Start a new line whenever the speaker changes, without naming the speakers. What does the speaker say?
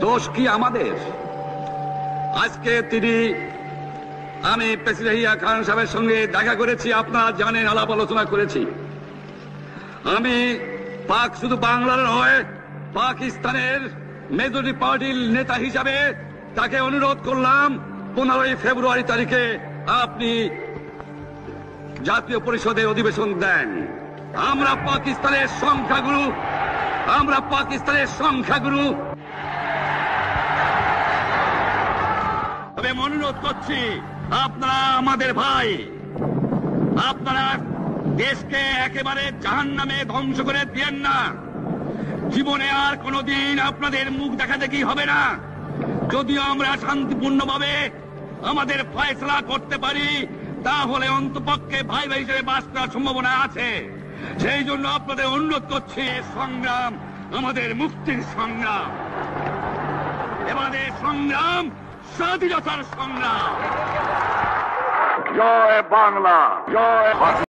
দোষ কি আমাদের? আজকে আমি প্রেসিডেন্ট ইয়াহিয়া খান সাহেবের সঙ্গে দেখা করেছি, আপনারা জানেন, আলাপ আলোচনা করেছি। আমি শুধু বাংলার নয়, পাকিস্তানের মেজরিটি পার্টির নেতা হিসাবে তাকে অনুরোধ করলাম 15 ফেব্রুয়ারি তারিখে আপনি জাতীয় পরিষদে অধিবেশন দেন। আমরা পাকিস্তানের সংখ্যাগুরু তবে অনুরোধ করছি, আপনারা আমাদের ভাই, আপনারা দেশকে একেবারে জাহান্নামে ধ্বংস করে দিয়েন না। জীবনে আর কোনোদিন আপনাদের মুখ দেখা দেখি হবে না। যদিও আমরা শান্তিপূর্ণভাবে আমাদের ফয়সলা করতে পারি, তাহলে অন্তপক্ষে ভাই ভাই হিসেবে বাস করার সম্ভাবনা আছে। সেই জন্য আপনাদের অনুরোধ করছি, সংগ্রাম আমাদের মুক্তির সংগ্রাম, আমাদের সংগ্রাম স্বাধীনতার সংগ্রাম। জয় বাংলা, জয়